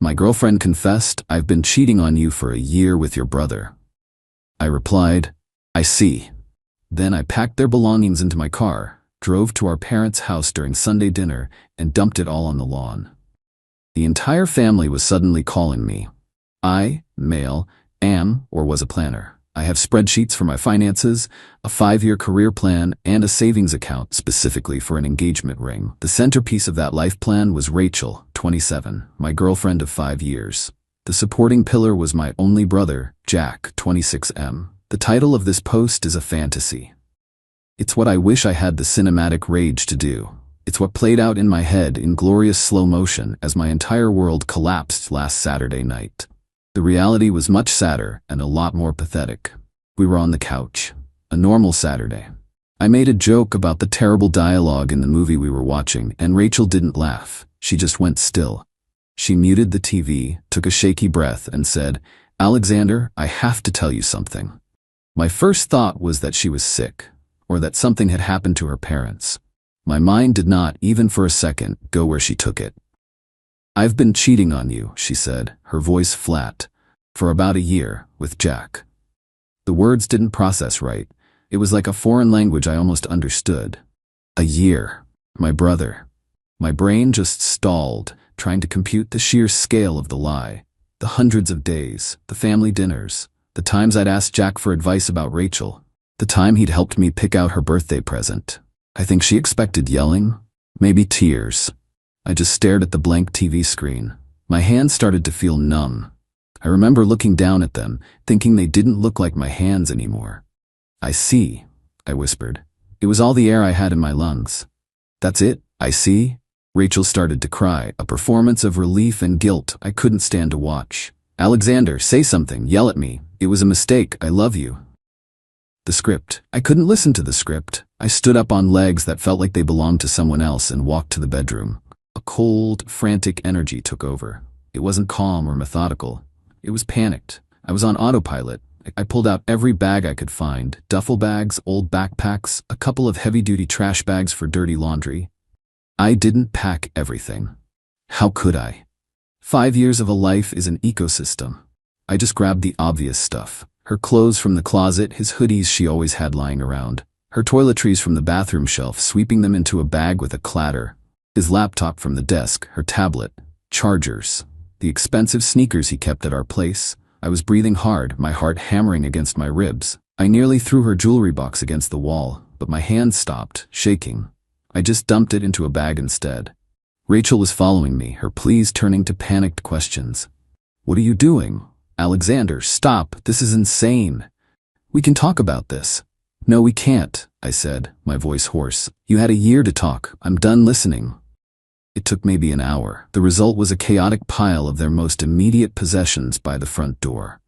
My girlfriend confessed, "I've been cheating on you for a year with your brother." I replied, "I see." Then I packed their belongings into my car, drove to our parents' house during Sunday dinner, and dumped it all on the lawn. The entire family was suddenly calling me. I, male, am or was a planner. I have spreadsheets for my finances, a 5-year career plan, and a savings account specifically for an engagement ring. The centerpiece of that life plan was Rachel, 27, my girlfriend of 5 years. The supporting pillar was my only brother, Jack, 26M. The title of this post is a fantasy. It's what I wish I had the cinematic rage to do. It's what played out in my head in glorious slow motion as my entire world collapsed last Saturday night. The reality was much sadder and a lot more pathetic. We were on the couch. A normal Saturday. I made a joke about the terrible dialogue in the movie we were watching, and Rachel didn't laugh. She just went still. She muted the TV, took a shaky breath, and said, "Alexander, I have to tell you something." My first thought was that she was sick, or that something had happened to her parents. My mind did not, even for a second, go where she took it. "I've been cheating on you," she said, her voice flat, "for about a year, with Jack." The words didn't process right. It was like a foreign language I almost understood. A year. My brother. My brain just stalled, trying to compute the sheer scale of the lie. The hundreds of days, the family dinners, the times I'd asked Jack for advice about Rachel, the time he'd helped me pick out her birthday present. I think she expected yelling, maybe tears. I just stared at the blank TV screen. My hands started to feel numb. I remember looking down at them, thinking they didn't look like my hands anymore. "I see," I whispered. It was all the air I had in my lungs. "That's it, I see?" Rachel started to cry, a performance of relief and guilt I couldn't stand to watch. "Alexander, say something, yell at me. It was a mistake, I love you." The script. I couldn't listen to the script. I stood up on legs that felt like they belonged to someone else and walked to the bedroom. A cold, frantic energy took over. It wasn't calm or methodical. It was panicked. I was on autopilot. I pulled out every bag I could find, duffel bags, old backpacks, a couple of heavy-duty trash bags for dirty laundry. I didn't pack everything. How could I? 5 years of a life is an ecosystem. I just grabbed the obvious stuff. Her clothes from the closet, his hoodies she always had lying around, her toiletries from the bathroom shelf, sweeping them into a bag with a clatter, his laptop from the desk, her tablet, chargers, the expensive sneakers he kept at our place. I was breathing hard, my heart hammering against my ribs. I nearly threw her jewelry box against the wall, but my hands stopped, shaking. I just dumped it into a bag instead. Rachel was following me, her pleas turning to panicked questions. "What are you doing? Alexander, stop, this is insane. We can talk about this." "No, we can't," I said, my voice hoarse. "You had a year to talk. I'm done listening." It took maybe an hour. The result was a chaotic pile of their most immediate possessions by the front door.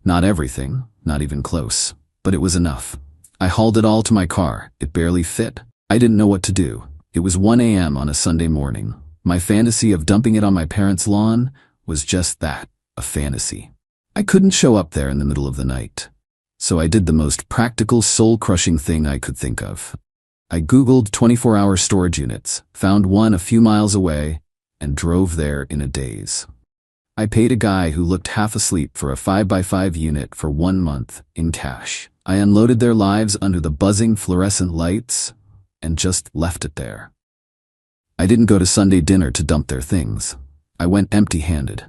Not everything, not even close, but it was enough. I hauled it all to my car. It barely fit. I didn't know what to do. It was 1 a.m. on a Sunday morning. My fantasy of dumping it on my parents' lawn was just that, a fantasy. I couldn't show up there in the middle of the night. So I did the most practical, soul-crushing thing I could think of. I Googled 24-hour storage units, found one a few miles away, and drove there in a daze. I paid a guy who looked half asleep for a 5x5 unit for 1 month in cash. I unloaded their lives under the buzzing fluorescent lights and just left it there. I didn't go to Sunday dinner to dump their things. I went empty-handed.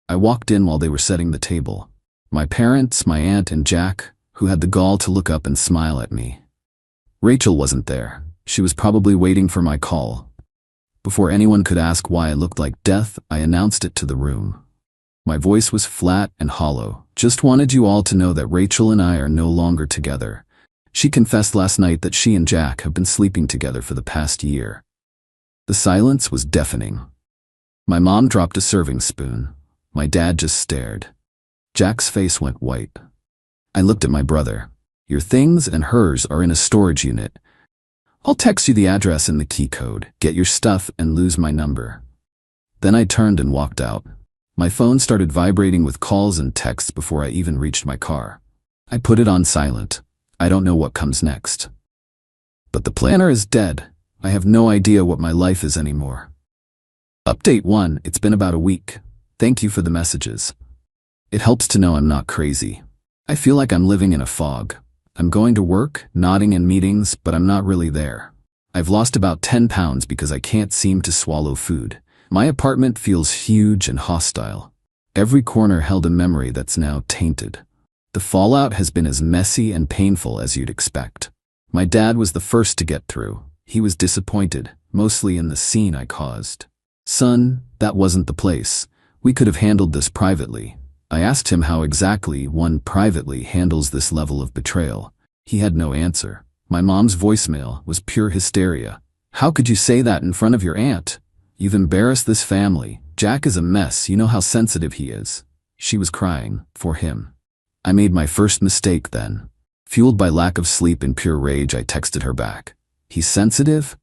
I walked in while they were setting the table. My parents, my aunt, and Jack, who had the gall to look up and smile at me. Rachel wasn't there. She was probably waiting for my call. Before anyone could ask why I looked like death, I announced it to the room. My voice was flat and hollow. "Just wanted you all to know that Rachel and I are no longer together. She confessed last night that she and Jack have been sleeping together for the past year." The silence was deafening. My mom dropped a serving spoon. My dad just stared. Jack's face went white. I looked at my brother. "Your things and hers are in a storage unit. I'll text you the address and the key code. Get your stuff and lose my number." Then I turned and walked out. My phone started vibrating with calls and texts before I even reached my car. I put it on silent. I don't know what comes next. But the planner is dead. I have no idea what my life is anymore. Update 1. It's been about a week. Thank you for the messages. It helps to know I'm not crazy. I feel like I'm living in a fog. I'm going to work, nodding in meetings, but I'm not really there. I've lost about 10 pounds because I can't seem to swallow food. My apartment feels huge and hostile. Every corner held a memory that's now tainted. The fallout has been as messy and painful as you'd expect. My dad was the first to get through. He was disappointed, mostly in the scene I caused. Son, that wasn't the place. We could have handled this privately. I asked him how exactly one privately handles this level of betrayal. He had no answer. My mom's voicemail was pure hysteria. How could you say that in front of your aunt? You've embarrassed this family. Jack is a mess. You know how sensitive he is. She was crying for him. I made my first mistake then. Fueled by lack of sleep and pure rage, I texted her back. He's sensitive?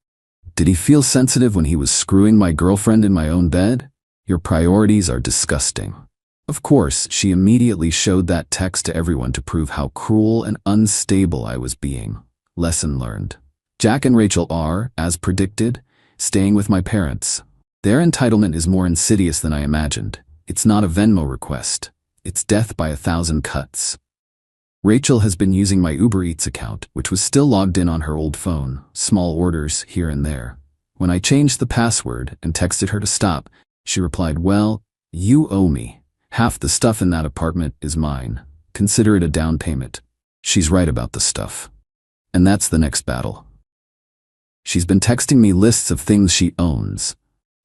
Did he feel sensitive when he was screwing my girlfriend in my own bed? Your priorities are disgusting. Of course, she immediately showed that text to everyone to prove how cruel and unstable I was being. Lesson learned. Jack and Rachel are, as predicted, staying with my parents. Their entitlement is more insidious than I imagined. It's not a Venmo request. It's death by 1,000 cuts. Rachel has been using my Uber Eats account, which was still logged in on her old phone, small orders here and there. When I changed the password and texted her to stop, she replied, "Well, you owe me. Half the stuff in that apartment is mine. Consider it a down payment." She's right about the stuff. And that's the next battle. She's been texting me lists of things she owns.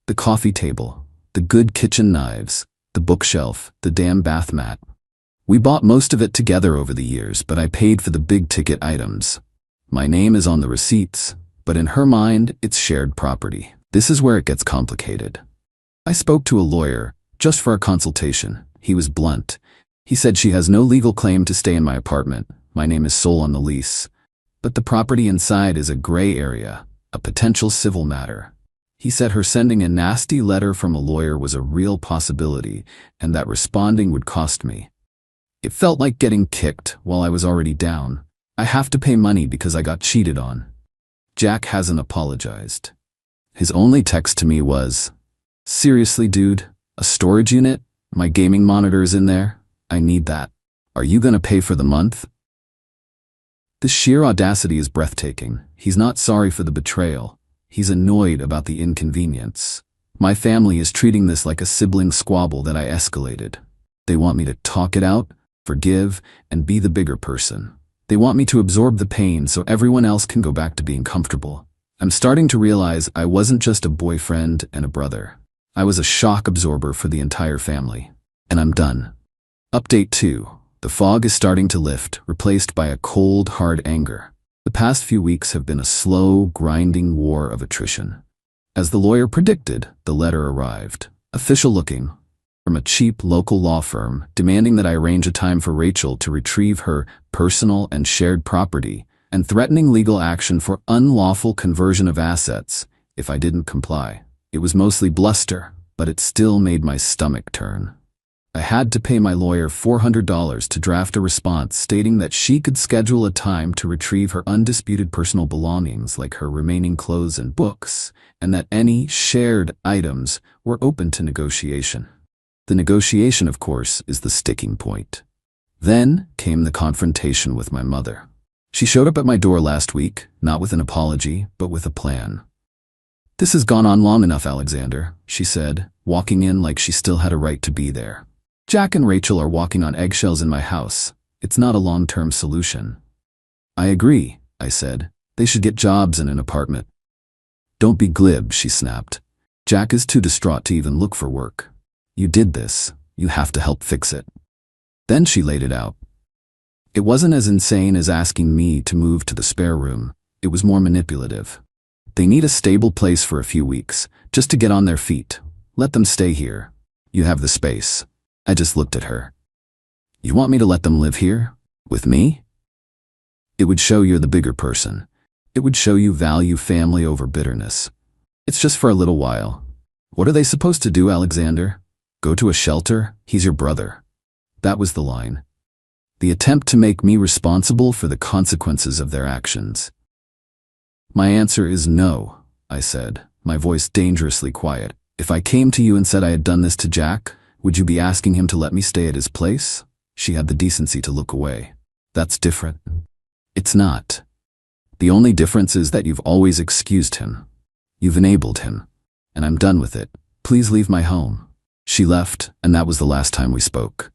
The coffee table, the good kitchen knives, the bookshelf, the damn bath mat. We bought most of it together over the years, but I paid for the big-ticket items. My name is on the receipts, but in her mind, it's shared property. This is where it gets complicated. I spoke to a lawyer, just for a consultation. He was blunt. He said she has no legal claim to stay in my apartment. My name is sole on the lease. But the property inside is a gray area, a potential civil matter. He said her sending a nasty letter from a lawyer was a real possibility, and that responding would cost me. It felt like getting kicked while I was already down. I have to pay money because I got cheated on. Jack hasn't apologized. His only text to me was, "Seriously, dude, a storage unit? My gaming monitor is in there. I need that. Are you gonna pay for the month?" The sheer audacity is breathtaking. He's not sorry for the betrayal. He's annoyed about the inconvenience. My family is treating this like a sibling squabble that I escalated. They want me to talk it out, forgive, and be the bigger person. They want me to absorb the pain so everyone else can go back to being comfortable. I'm starting to realize I wasn't just a boyfriend and a brother. I was a shock absorber for the entire family. And I'm done. Update 2. The fog is starting to lift, replaced by a cold, hard anger. The past few weeks have been a slow, grinding war of attrition. As the lawyer predicted, the letter arrived. Official looking, from a cheap local law firm, demanding that I arrange a time for Rachel to retrieve her personal and shared property, and threatening legal action for unlawful conversion of assets if I didn't comply. It was mostly bluster, but it still made my stomach turn. I had to pay my lawyer $400 to draft a response stating that she could schedule a time to retrieve her undisputed personal belongings like her remaining clothes and books, and that any shared items were open to negotiation. The negotiation, of course, is the sticking point. Then came the confrontation with my mother. She showed up at my door last week, not with an apology, but with a plan. "This has gone on long enough, Alexander," she said, walking in like she still had a right to be there. "Jack and Rachel are walking on eggshells in my house. It's not a long-term solution." "I agree," I said. "They should get jobs and an apartment." "Don't be glib," she snapped. "Jack is too distraught to even look for work. You did this. You have to help fix it." Then she laid it out. It wasn't as insane as asking me to move to the spare room. It was more manipulative. They need a stable place for a few weeks, just to get on their feet. Let them stay here. You have the space. I just looked at her. "You want me to let them live here? With me?" It would show you're the bigger person. It would show you value family over bitterness. It's just for a little while. What are they supposed to do, Alexander? Go to a shelter? He's your brother. That was the line. The attempt to make me responsible for the consequences of their actions. "My answer is no," I said, my voice dangerously quiet. "If I came to you and said I had done this to Jack, Would you be asking him to let me stay at his place? She had the decency to look away. That's different. It's not. The only difference is that you've always excused him. You've enabled him. And I'm done with it. Please leave my home. She left, and that was the last time we spoke.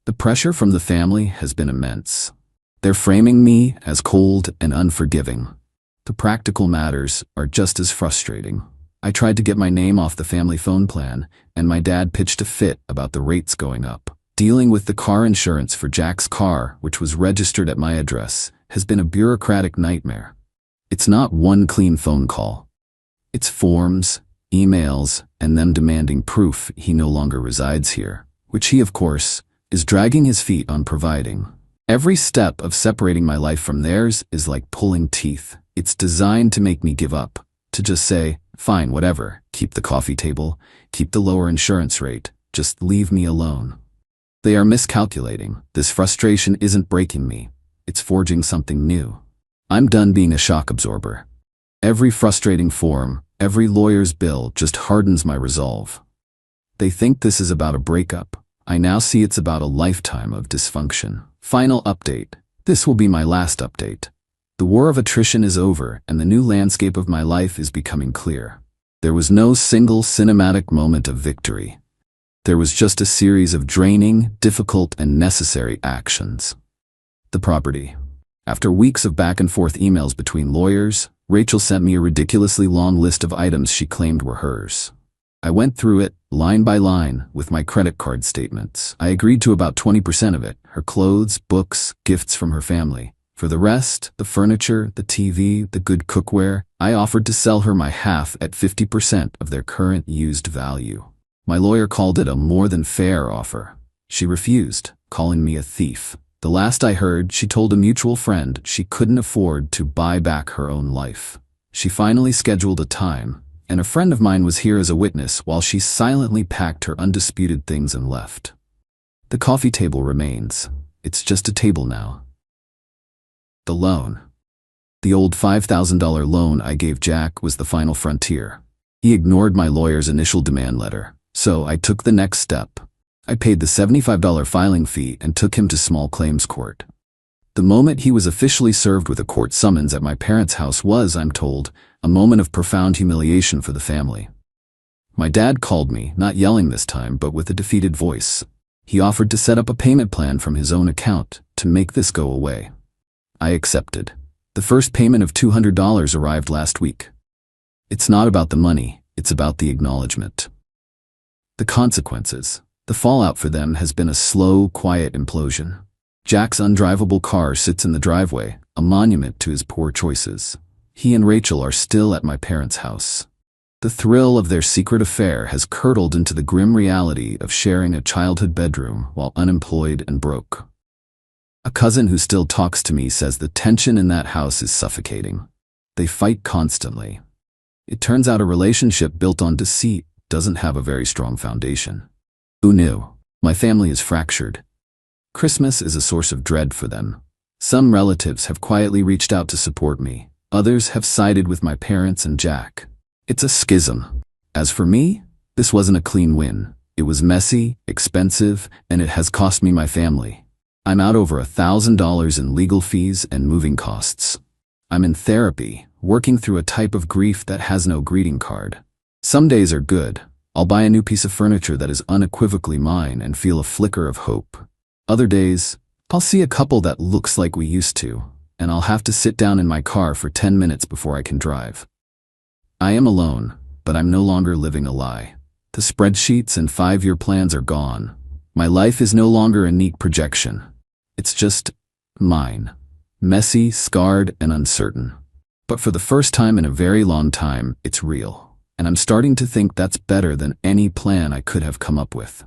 The pressure from the family has been immense. They're framing me as cold and unforgiving. The practical matters are just as frustrating. I tried to get my name off the family phone plan, and my dad pitched a fit about the rates going up. Dealing with the car insurance for Jack's car, which was registered at my address, has been a bureaucratic nightmare. It's not one clean phone call. It's forms, emails, and them demanding proof he no longer resides here, which he, of course, is dragging his feet on providing. Every step of separating my life from theirs is like pulling teeth. It's designed to make me give up, to just say, fine, whatever, keep the coffee table, keep the lower insurance rate, just leave me alone. They are miscalculating. This frustration isn't breaking me. It's forging something new. I'm done being a shock absorber. Every frustrating form, every lawyer's bill just hardens my resolve. They think this is about a breakup. I now see it's about a lifetime of dysfunction. Final update. This will be my last update. The war of attrition is over, and the new landscape of my life is becoming clear. There was no single cinematic moment of victory. There was just a series of draining, difficult, and necessary actions. The property. After weeks of back-and-forth emails between lawyers, Rachel sent me a ridiculously long list of items she claimed were hers. I went through it, line by line, with my credit card statements. I agreed to about 20% of it, her clothes, books, gifts from her family. For the rest, the furniture, the TV, the good cookware, I offered to sell her my half at 50% of their current used value. My lawyer called it a more than fair offer. She refused, calling me a thief. The last I heard, she told a mutual friend she couldn't afford to buy back her own life. She finally scheduled a time, and a friend of mine was here as a witness while she silently packed her undisputed things and left. The coffee table remains. It's just a table now. The loan. The old $5,000 loan I gave Jack was the final frontier. He ignored my lawyer's initial demand letter, so I took the next step. I paid the $75 filing fee and took him to small claims court. The moment he was officially served with a court summons at my parents' house was, I'm told, a moment of profound humiliation for the family. My dad called me, not yelling this time, but with a defeated voice. He offered to set up a payment plan from his own account to make this go away. I accepted. The first payment of $200 arrived last week. It's not about the money, it's about the acknowledgement. The consequences. The fallout for them has been a slow, quiet implosion. Jack's undrivable car sits in the driveway, a monument to his poor choices. He and Rachel are still at my parents' house. The thrill of their secret affair has curdled into the grim reality of sharing a childhood bedroom while unemployed and broke. A cousin who still talks to me says the tension in that house is suffocating. They fight constantly. It turns out a relationship built on deceit doesn't have a very strong foundation. Who knew? My family is fractured. Christmas is a source of dread for them. Some relatives have quietly reached out to support me. Others have sided with my parents and Jack. It's a schism. As for me, this wasn't a clean win. It was messy, expensive, and it has cost me my family. I'm out over $1,000 in legal fees and moving costs. I'm in therapy, working through a type of grief that has no greeting card. Some days are good. I'll buy a new piece of furniture that is unequivocally mine and feel a flicker of hope. Other days, I'll see a couple that looks like we used to, and I'll have to sit down in my car for 10 minutes before I can drive. I am alone, but I'm no longer living a lie. The spreadsheets and 5-year plans are gone. My life is no longer a neat projection. It's just mine. Messy, scarred, and uncertain. But for the first time in a very long time, it's real. And I'm starting to think that's better than any plan I could have come up with.